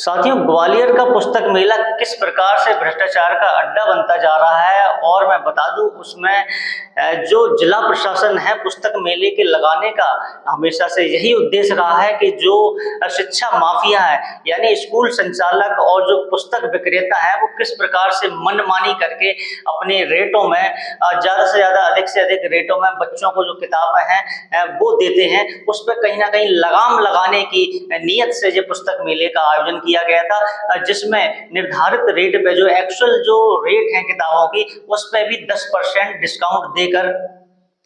साथियों, ग्वालियर का पुस्तक मेला किस प्रकार से भ्रष्टाचार का अड्डा बनता जा रहा है और मैं बता दूं उसमें जो जिला प्रशासन है पुस्तक मेले के लगाने का हमेशा से यही उद्देश्य रहा है कि जो शिक्षा माफिया है यानी स्कूल संचालक और जो पुस्तक विक्रेता है वो किस प्रकार से मनमानी करके अपने रेटों में ज़्यादा से ज़्यादा अधिक से अधिक रेटों में बच्चों को जो किताबें हैं वो देते हैं। उस पर कहीं ना कहीं लगाम लगाने की नीयत से जो पुस्तक मेले का आयोजन किया गया था, जिसमें निर्धारित रेट पे जो एक्चुअल जो रेट है किताबों की उस पर भी 10% डिस्काउंट देकर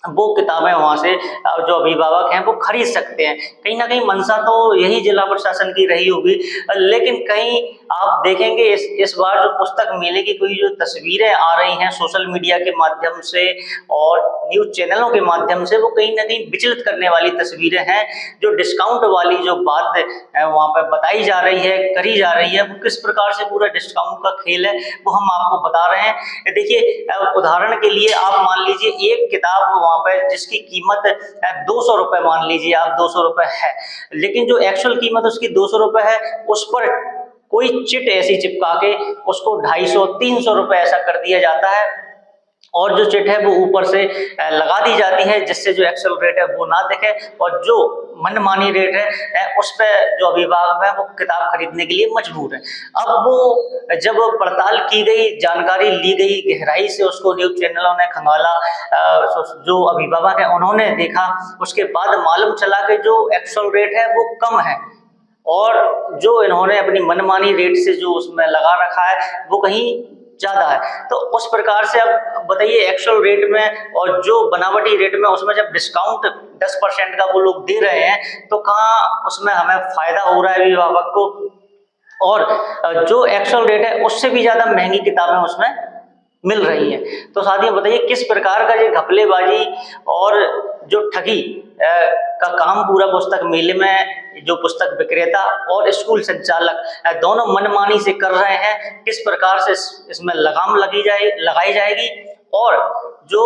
वो किताबें वहां से जो अभिभावक हैं वो खरीद सकते हैं। कहीं ना कहीं मंशा तो यही जिला प्रशासन की रही होगी, लेकिन कहीं आप देखेंगे इस बार जो पुस्तक मेले की कोई जो तस्वीरें आ रही हैं सोशल मीडिया के माध्यम से और न्यूज चैनलों के माध्यम से, वो कहीं ना कहीं विचलित करने वाली तस्वीरें हैं। जो डिस्काउंट वाली जो बात वहां पर बताई जा रही है, करी जा रही है, वो किस प्रकार से पूरा डिस्काउंट का खेल है वो हम आपको बता रहे हैं। देखिए, उदाहरण के लिए आप मान लीजिए एक किताब वहां पर जिसकी कीमत 200 रुपए, मान लीजिए आप 200 रुपए है, लेकिन जो एक्चुअल कीमत उसकी 200 रुपए है उस पर कोई चिट ऐसी चिपका के उसको 250-300 रुपए ऐसा कर दिया जाता है और जो चिट है वो ऊपर से लगा दी जाती है जिससे जो एक्चुअल रेट है वो ना दिखे और जो मनमानी रेट है उस पर जो अभिभावक है वो किताब खरीदने के लिए मजबूर है। अब वो जब पड़ताल की गई, जानकारी ली गई गहराई से, उसको न्यूज चैनलों ने खंगाला, जो अभिभावक है उन्होंने देखा, उसके बाद मालूम चला कि जो एक्चुअल रेट है वो कम है और जो इन्होंने अपनी मनमानी रेट से जो उसमें लगा रखा है वो कहीं ज्यादा है। तो उस प्रकार से अब बताइए एक्चुअल रेट में और जो बनावटी रेट में उसमें जब डिस्काउंट 10% का वो लोग दे रहे हैं तो कहाँ उसमें हमें फायदा हो रहा है अभिभावक को, और जो एक्चुअल रेट है उससे भी ज्यादा महंगी किताबें उसमें मिल रही है। तो साथियों बताइए किस प्रकार का ये घपलेबाजी और जो ठगी का काम पूरा पुस्तक मेले में जो पुस्तक विक्रेता और स्कूल संचालक दोनों मनमानी से कर रहे हैं, किस प्रकार से इसमें लगाम लगाई जाएगी और जो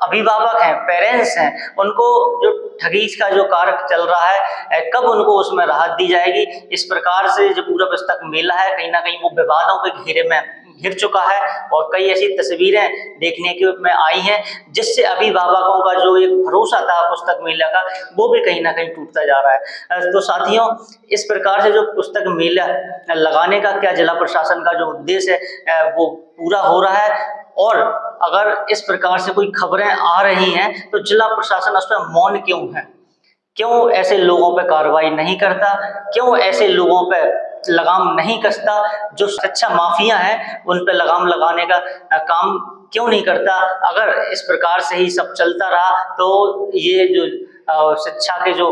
अभिभावक हैं, पेरेंट्स हैं, उनको जो ठगी का जो कार्य चल रहा है कब उनको उसमें राहत दी जाएगी। इस प्रकार से जो पूरा पुस्तक मेला है कहीं ना कहीं वो विवादों के घेरे में घिर चुका है और कई ऐसी तस्वीरें देखने के में आई हैं जिससे अभिभावकों का जो एक भरोसा था पुस्तक मेला का वो भी कहीं ना कहीं टूटता जा रहा है। तो साथियों, इस प्रकार से जो पुस्तक मेला लगाने का क्या जिला प्रशासन का जो उद्देश्य है वो पूरा हो रहा है, और अगर इस प्रकार से कोई खबरें आ रही हैं तो जिला प्रशासन उस पर मौन क्यों है? क्यों ऐसे लोगों पर कार्रवाई नहीं करता? क्यों ऐसे लोगों पर लगाम नहीं कसता? जो शिक्षा माफिया हैं उन पर लगाम लगाने का काम क्यों नहीं करता? अगर इस प्रकार से ही सब चलता रहा तो ये जो शिक्षा के जो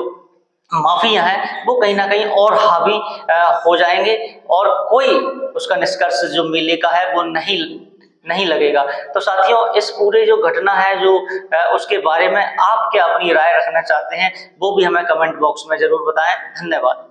माफिया हैं वो कहीं ना कहीं और हावी हो जाएंगे और कोई उसका निष्कर्ष जो मेले का है वो नहीं लगेगा। तो साथियों, इस पूरे जो घटना है जो उसके बारे में आप क्या अपनी राय रखना चाहते हैं वो भी हमें कमेंट बॉक्स में जरूर बताएं। धन्यवाद।